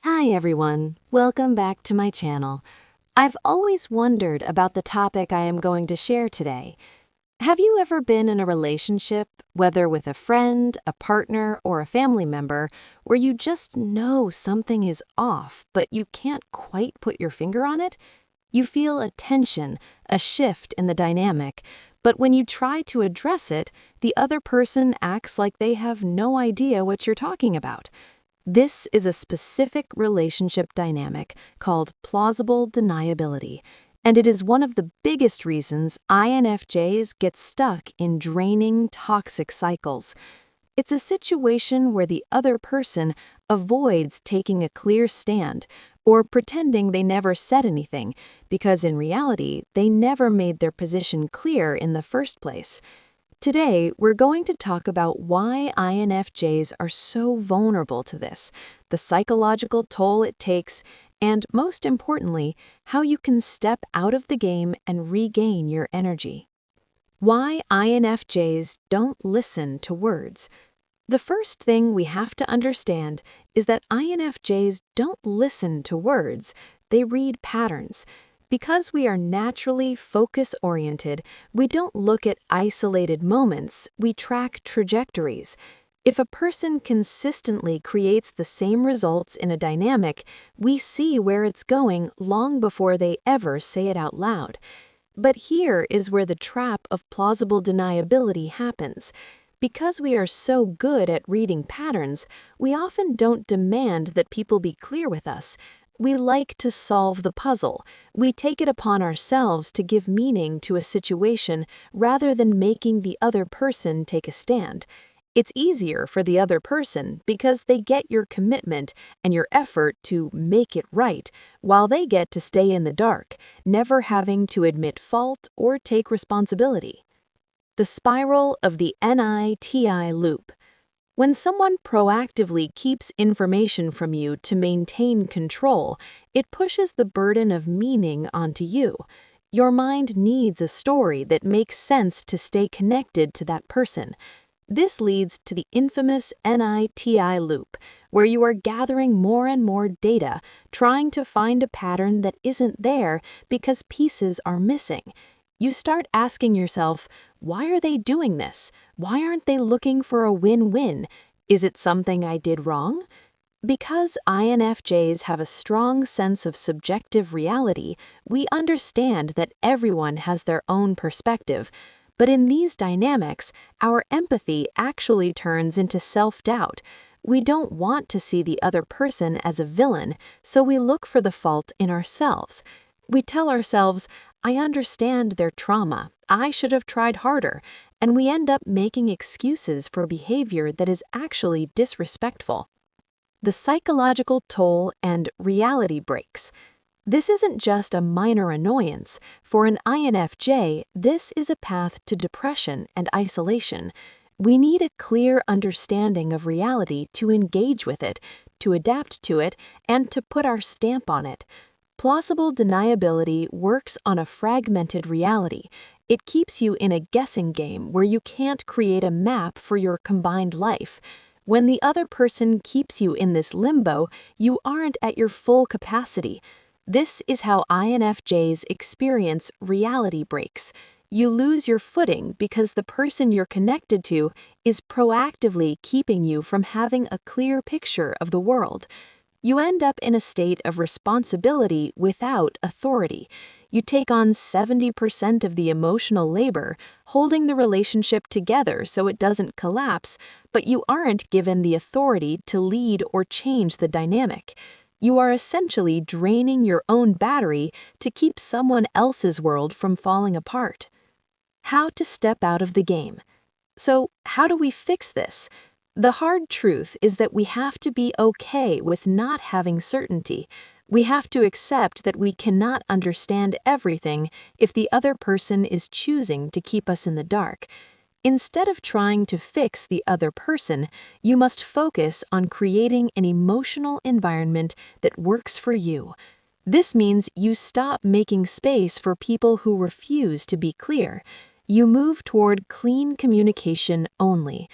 Hi everyone, welcome back to my channel. I've always wondered about the topic I am going to share today. Have you ever been in a relationship, whether with a friend, a partner, or a family member, where you just know something is off, but you can't quite put your finger on it? You feel a tension, a shift in the dynamic, but when you try to address it, the other person acts like they have no idea what you're talking about. This is a specific relationship dynamic called plausible deniability, and it is one of the biggest reasons INFJs get stuck in draining, toxic cycles. It's a situation where the other person avoids taking a clear stand or pretending they never said anything, because in reality, they never made their position clear in the first place. Today, we're going to talk about why INFJs are so vulnerable to this, the psychological toll it takes, and most importantly, how you can step out of the game and regain your energy. Why INFJs don't listen to words. The first thing we have to understand is that INFJs don't listen to words, they read patterns. Because we are naturally focus-oriented, we don't look at isolated moments, we track trajectories. If a person consistently creates the same results in a dynamic, we see where it's going long before they ever say it out loud. But here is where the trap of plausible deniability happens. Because we are so good at reading patterns, we often don't demand that people be clear with us. We like to solve the puzzle. We take it upon ourselves to give meaning to a situation rather than making the other person take a stand. It's easier for the other person because they get your commitment and your effort to make it right, while they get to stay in the dark, never having to admit fault or take responsibility. The spiral of the NITI loop. When someone proactively keeps information from you to maintain control, it pushes the burden of meaning onto you. Your mind needs a story that makes sense to stay connected to that person. This leads to the infamous NITI loop, where you are gathering more and more data, trying to find a pattern that isn't there because pieces are missing. You start asking yourself, why are they doing this? Why aren't they looking for a win-win? Is it something I did wrong? Because INFJs have a strong sense of subjective reality, we understand that everyone has their own perspective. But in these dynamics, our empathy actually turns into self-doubt. We don't want to see the other person as a villain, so we look for the fault in ourselves. We tell ourselves, I understand their trauma, I should have tried harder, and we end up making excuses for behavior that is actually disrespectful. The psychological toll and reality breaks. This isn't just a minor annoyance. For an INFJ, this is a path to depression and isolation. We need a clear understanding of reality to engage with it, to adapt to it, and to put our stamp on it. Plausible deniability works on a fragmented reality. It keeps you in a guessing game where you can't create a map for your combined life. When the other person keeps you in this limbo, you aren't at your full capacity. This is how INFJs experience reality breaks. You lose your footing because the person you're connected to is proactively keeping you from having a clear picture of the world. You end up in a state of responsibility without authority. You take on 70% of the emotional labor, holding the relationship together so it doesn't collapse, but you aren't given the authority to lead or change the dynamic. You are essentially draining your own battery to keep someone else's world from falling apart. How to step out of the game. So, how do we fix this? The hard truth is that we have to be okay with not having certainty. We have to accept that we cannot understand everything if the other person is choosing to keep us in the dark. Instead of trying to fix the other person, you must focus on creating an emotional environment that works for you. This means you stop making space for people who refuse to be clear. You move toward clean communication only.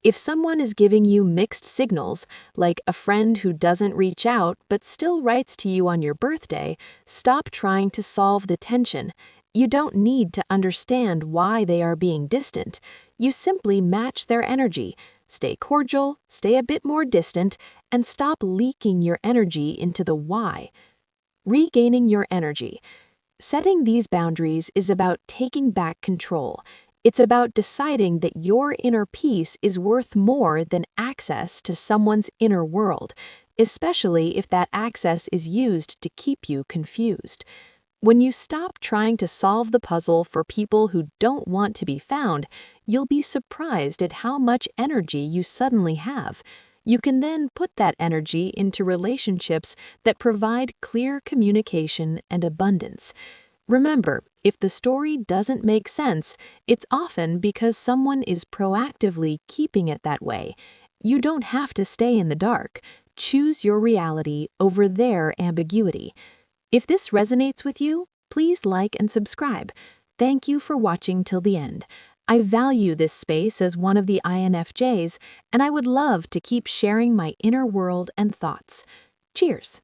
If someone is giving you mixed signals, like a friend who doesn't reach out but still writes to you on your birthday, stop trying to solve the tension. You don't need to understand why they are being distant. You simply match their energy. Stay cordial, stay a bit more distant, and stop leaking your energy into the why. Regaining your energy. Setting these boundaries is about taking back control. It's about deciding that your inner peace is worth more than access to someone's inner world, especially if that access is used to keep you confused. When you stop trying to solve the puzzle for people who don't want to be found, you'll be surprised at how much energy you suddenly have. You can then put that energy into relationships that provide clear communication and abundance. Remember, if the story doesn't make sense, it's often because someone is proactively keeping it that way. You don't have to stay in the dark. Choose your reality over their ambiguity. If this resonates with you, please like and subscribe. Thank you for watching till the end. I value this space as one of the INFJs, and I would love to keep sharing my inner world and thoughts. Cheers!